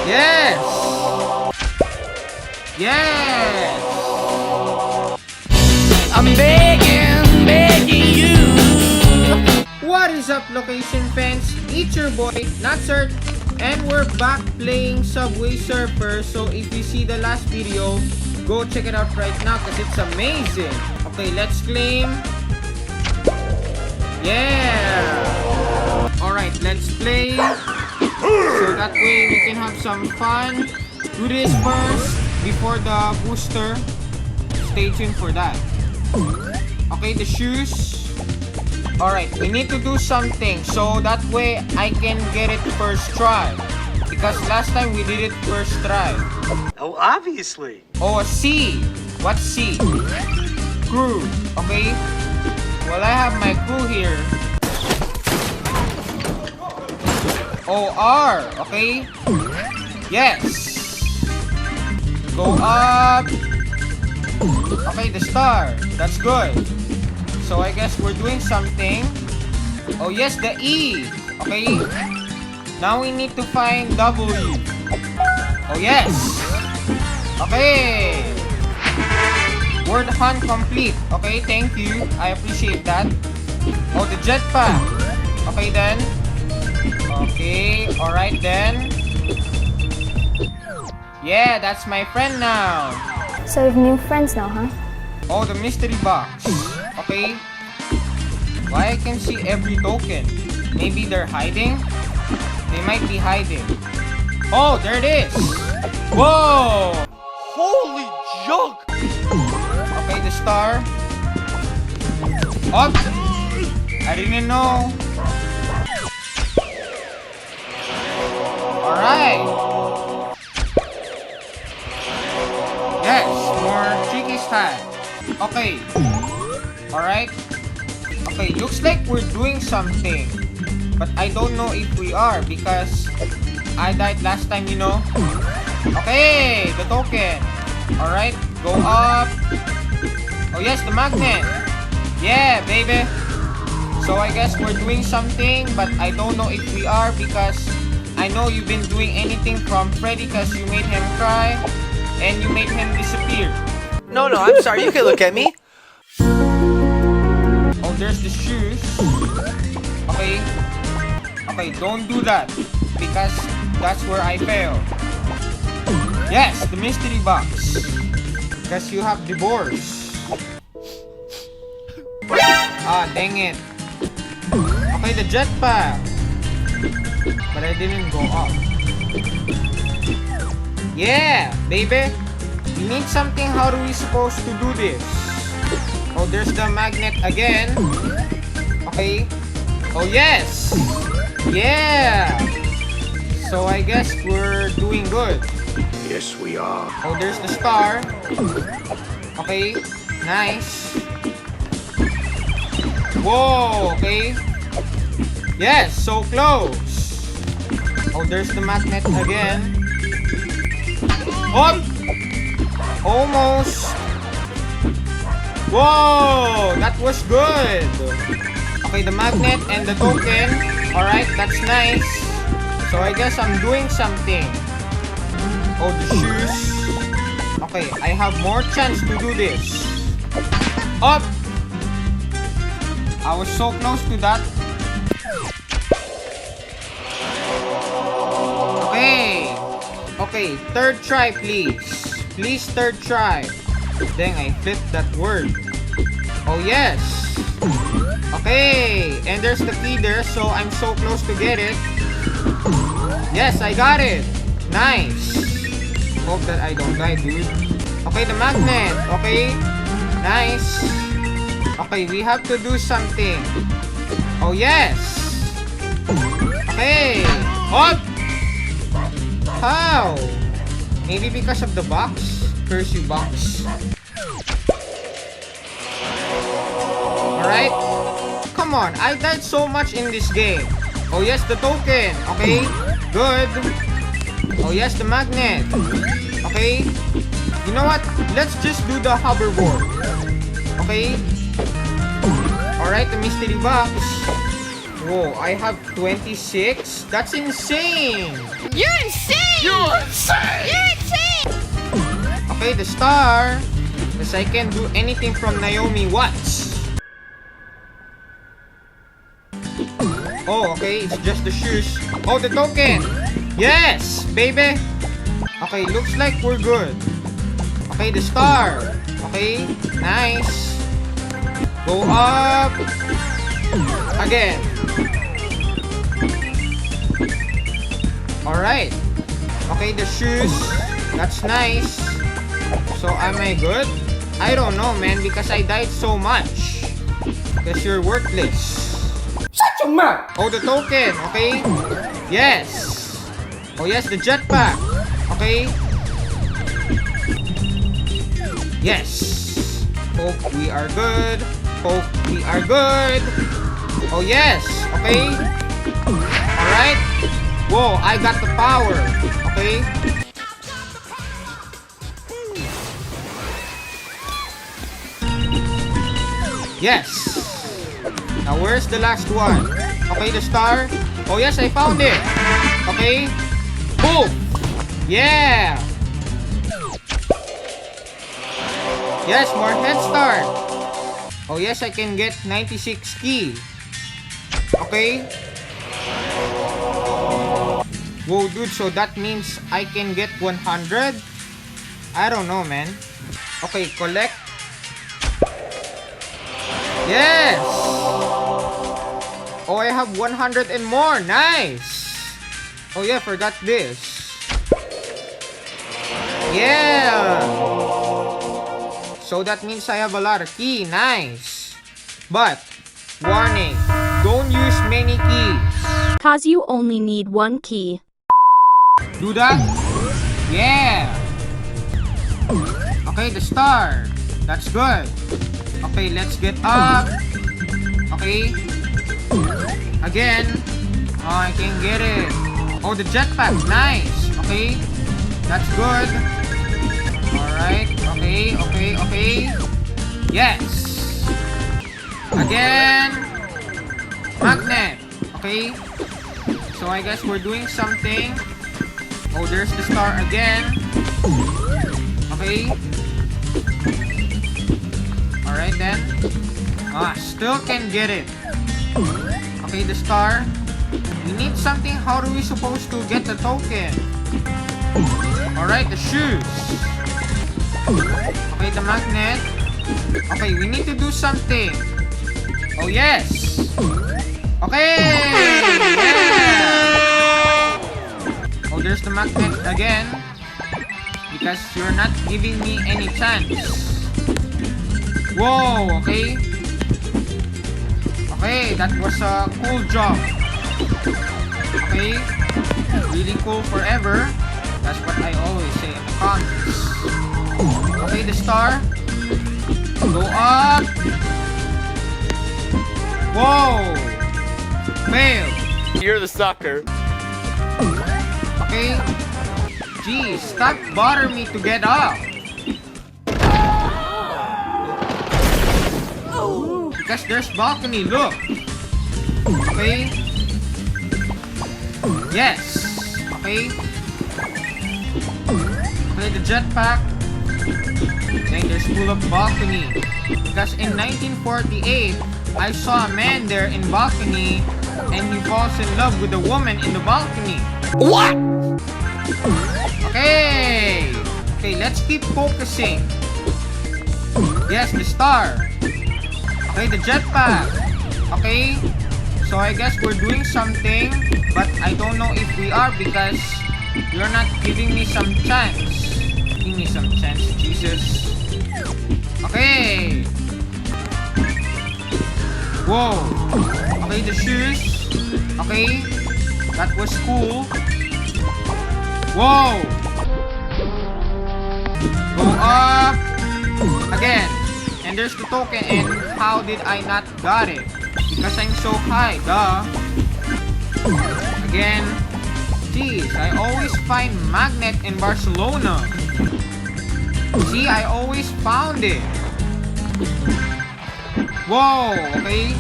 Yes! Yes! I'm begging you. What is up, location fans? It's your boy, Natsert, and we're back playing Subway Surfer. So if you see the last video, go check it out right now because it's amazing. Okay, let's claim. Yeah! Alright, let's play. So that way we can have some fun. Do this first before the booster. Stay tuned for that. Okay, the shoes. Alright, we need to do something so that way I can get it first try. Because last time we did it first try. Oh, obviously. Oh, C. What's C? Crew. Okay. Well, I have my crew here. Oh, R. Okay. Yes. Go up. Okay, the star. That's good. So I guess we're doing something. Oh yes, the E. Okay. Now we need to find W. Oh yes. Okay. Word hunt complete. Okay, thank you. I appreciate that. Oh, the jetpack. Okay then. Okay, alright then. Yeah, that's my friend now. So we've new friends now, huh? Oh, the mystery box. Okay. Why I can see every token? Maybe they're hiding? They might be hiding. Oh, there it is! Whoa! Holy junk! Okay, the star. Up! I didn't know. Alright. Yes, more tricky style. Okay. Alright. Okay, looks like we're doing something. But I don't know if we are because I died last time, you know. Okay, the token. Alright, go up. Oh yes, the magnet. Yeah, baby. So I guess we're doing something, but I don't know if we are because I know you've been doing anything from Freddy because you made him cry and you made him disappear. No, I'm sorry. You can look at me. Oh, there's the shoes. Okay. Okay, don't do that. Because that's where I fail. Yes, the mystery box. Because you have divorce. Ah, dang it. Okay, the jetpack. But I didn't go up. Yeah, baby. We need something. How are we supposed to do this? Oh, there's the magnet again. Okay. Oh, yes. Yeah. So I guess we're doing good. Yes, we are. Oh, there's the star. Okay. Nice. Whoa. Okay. Yes, so close. Oh, there's the magnet again. Oh! Almost. Whoa! That was good. Okay, the magnet and the token. Alright, that's nice. So I guess I'm doing something. Oh, the shoes. Okay, I have more chance to do this. Up! I was so close to that. Okay. Okay, third try, please. Please, third try. Dang, I flipped that word. Oh, yes. Okay, and there's the feeder, so I'm so close to get it. Yes, I got it. Nice. Hope that I don't die, dude. Okay, the magnet. Okay. Nice. Okay, we have to do something. Oh, yes. Okay. Up. How? Maybe because of the box? Curse you, box. Alright. Come on, I died so much in this game. Oh yes, the token. Okay, good. Oh yes, the magnet. Okay. You know what? Let's just do the hoverboard. Okay. Alright, the mystery box. Whoa, I have 26? That's insane! You're insane! You're insane! You're insane! Okay, the star. Because I can do anything from Naomi Watts. Oh, okay, it's just the shoes. Oh, the token! Yes, baby! Okay, looks like we're good. Okay, the star. Okay, nice. Go up. Again. Alright. Okay, the shoes. That's nice. So, am I good? I don't know, man, because I died so much. Because you're worthless. Shut your mouth! Oh, the token, okay? Yes. Oh, yes, the jetpack. Okay. Yes. Hope we are good. Hope we are good. Oh, yes. Okay. Alright. Whoa, I got the power. Okay. Yes. Now, where's the last one? Okay, the star. Oh, yes, I found it. Okay. Boom. Yeah. Yes, more head start. Oh, yes, I can get 96 key. Okay. Whoa, dude, so that means I can get 100? I don't know, man. Okay, collect. Yes! Oh, I have 100 and more. Nice! Oh, yeah, forgot this. Yeah! So that means I have a lot of key. Nice! But, warning, don't use many keys. Cause you only need one key. Do that? Yeah! Okay, the star. That's good. Okay, let's get up. Okay. Again. Oh, I can get it. Oh, the jetpack. Nice. Okay. That's good. Alright. Okay, okay, okay. Yes. Again. Magnet. Okay. So I guess we're doing something. Oh, there's the star again. Okay. Alright then. Ah, still can get it. Okay, the star. We need something. How are we supposed to get the token? Alright, the shoes. Okay, the magnet. Okay, we need to do something. Oh, yes. Okay. Yeah. Oh, there's the magnet again. Because you're not giving me any chance. Whoa, okay. Okay, that was a cool job. Okay. Really cool forever. That's what I always say in the comments. Okay, the star. Go up. Whoa. Fail. You're the sucker. Okay. Geez, stop bothering me to get up. Because there's balcony, look. Okay. Yes. Okay. Okay, the jetpack. Then there's full of balcony. Because in 1948, I saw a man there in balcony and he falls in love with a woman in the balcony. What? Okay. Okay, let's keep focusing. Yes, the star. Okay, the jetpack. Okay. So I guess we're doing something, but I don't know if we are because you're not giving me some chance. Give me some chance, Jesus. Okay. Whoa. Okay, the shoes. Okay. That was cool. Whoa. Go up. Again. And there's the token. And how did I not got it? Because I'm so high, duh. Again. Jeez, I always find magnet in Barcelona. See, I always found it. Whoa, okay.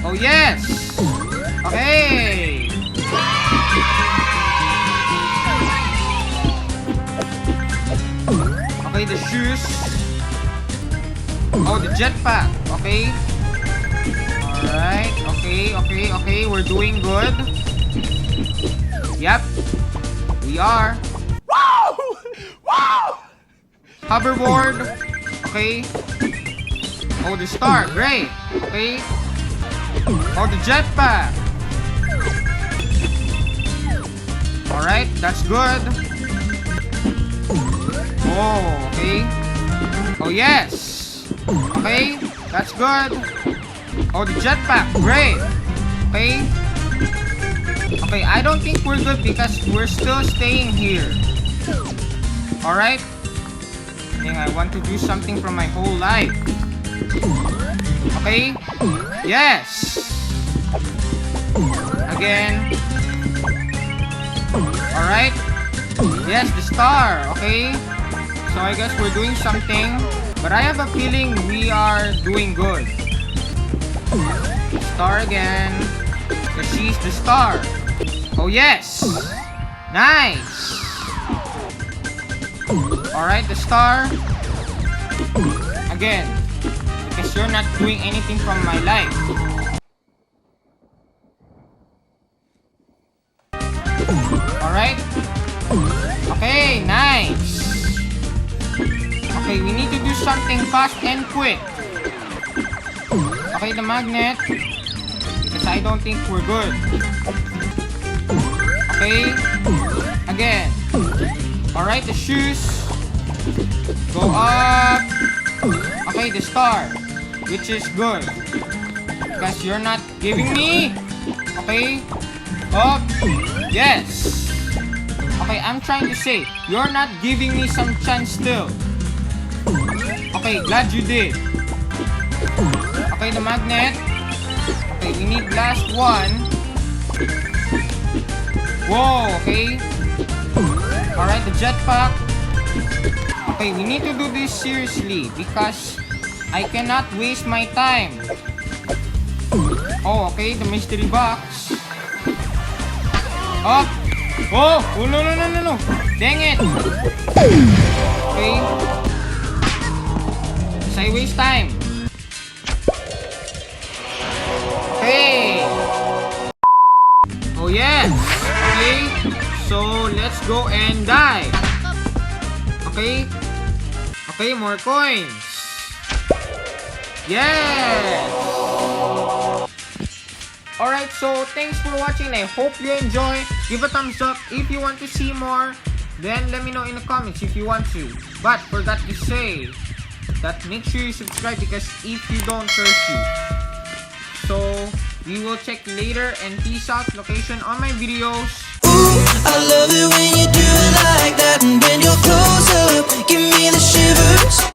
Oh, yes! Okay! Okay, the shoes. Oh, the jetpack. Okay. Alright. Okay. We're doing good. Yep. We are. Hoverboard. Okay. Oh, the star. Great. Okay. Oh, the jetpack. Alright, that's good. Oh, okay. Oh, yes. Okay, that's good. Oh, the jetpack. Great. Okay. Okay, I don't think we're good because we're still staying here. Alright. I think I want to do something for my whole life. Okay. Yes. Again. Alright. Yes, the star. Okay. So I guess we're doing something. But I have a feeling we are doing good. Star again. Because she's the star. Oh, yes. Nice. Alright, the star. Again. Because you're not doing anything from my life. Alright. Okay, nice. Okay, we need to do something fast and quick. Okay, the magnet. Because I don't think we're good. Okay. Again. Alright, the shoes. Go up. Okay, the star. Which is good. Because you're not giving me. Okay. Up. Yes. Okay, I'm trying to say, you're not giving me some chance still. Okay, glad you did. Okay, the magnet. Okay, we need last one. Whoa, okay. Alright, the jetpack. Okay, we need to do this seriously because I cannot waste my time. Oh, okay, the mystery box. Oh! Oh! Oh, no. Dang it! Okay. Because I waste time. Okay. Oh, yes. Okay. So, let's go and die. Okay. Okay, more coins. Yes! Alright, so thanks for watching. I hope you enjoy. Give a thumbs up if you want to see more. Then let me know in the comments if you want to. But forgot to say that make sure you subscribe because if you don't, curse you. So we will check later and peace out location on my videos. Ooh, I love it when you